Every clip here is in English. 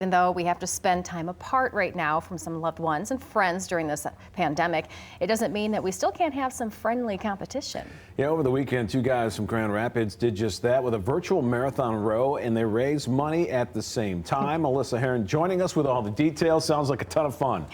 Even though we have to spend time apart right now from some loved ones and friends during this pandemic, it doesn't mean that we still can't have some friendly competition. Yeah, over the weekend, two guys from Grand Rapids did just that with a virtual marathon row, and they raised money at the same time. Alyssa Heron joining us with all the details. Sounds like a ton of fun.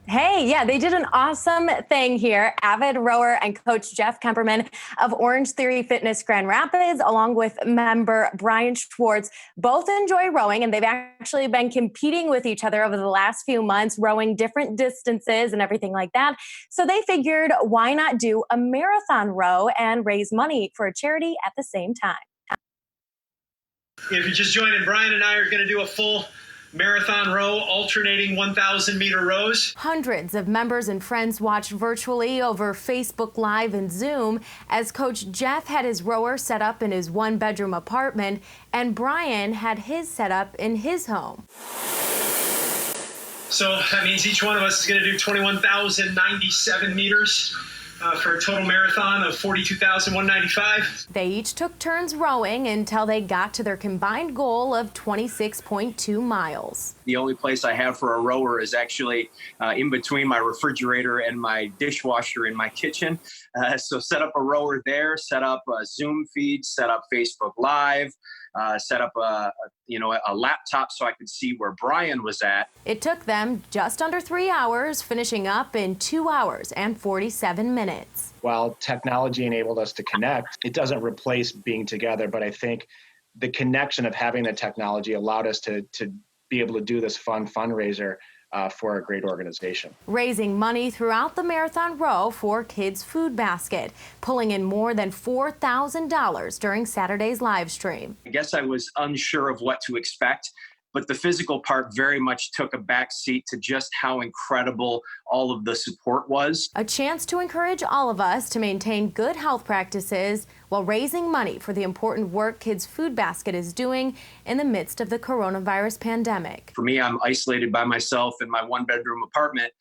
Hey, yeah, they did an awesome thing here. Avid rower and coach Jeff Kemperman of Orange Theory Fitness Grand Rapids, along with member Brian Schwartz, both enjoy rowing, and they've actually been competing with each other over the last few months, rowing different distances and everything like that. So they figured, why not do a marathon row and raise money for a charity at the same time? If you just joined in, Brian and I are going to do a full marathon row, alternating 1,000-meter rows. Hundreds of members and friends watched virtually over Facebook Live and Zoom as Coach Jeff had his rower set up in his one-bedroom apartment, and Brian had his set up in his home. So that means each one of us is going to do 21,097 meters for a total marathon of 42,195. They each took turns rowing until they got to their combined goal of 26.2 miles. The only place I have for a rower is actually in between my refrigerator and my dishwasher in my kitchen. So set up a rower there, set up a Zoom feed, set up Facebook Live, set up a laptop so I could see where Brian was at. It took them just under 3 hours, finishing up in 2 hours and 47 minutes. While technology enabled us to connect, it doesn't replace being together, but I think the connection of having the technology allowed us to be able to do this fun fundraiser for a great organization. Raising money throughout the marathon row for Kids Food Basket, pulling in more than $4,000 during Saturday's live stream. I guess I was unsure of what to expect, but the physical part very much took a back seat to just how incredible all of the support was. A chance to encourage all of us to maintain good health practices while raising money for the important work Kids Food Basket is doing in the midst of the coronavirus pandemic. For me, I'm isolated by myself in my one-bedroom apartment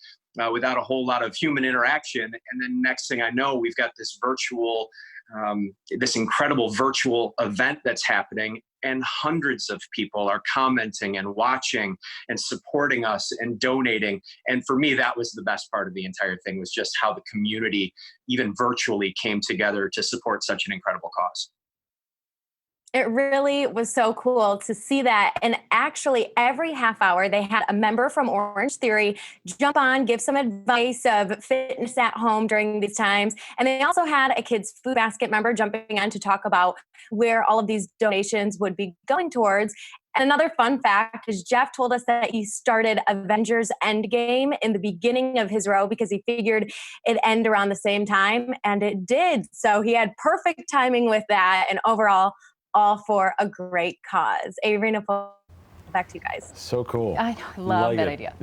without a whole lot of human interaction. And then next thing I know, we've got this incredible virtual event that's happening, and hundreds of people are commenting and watching and supporting us and donating. And for me, that was the best part of the entire thing, was just how the community, even virtually, came together to support such an incredible cause. It really was so cool to see that. And actually, every half hour, they had a member from Orange Theory jump on, give some advice of fitness at home during these times. And they also had a Kids Food Basket member jumping on to talk about where all of these donations would be going towards. And another fun fact is Jeff told us that he started Avengers Endgame in the beginning of his row because he figured it'd end around the same time, and it did. So he had perfect timing with that, and overall, all for a great cause. Irina, back to you guys. So cool. I love that it. idea.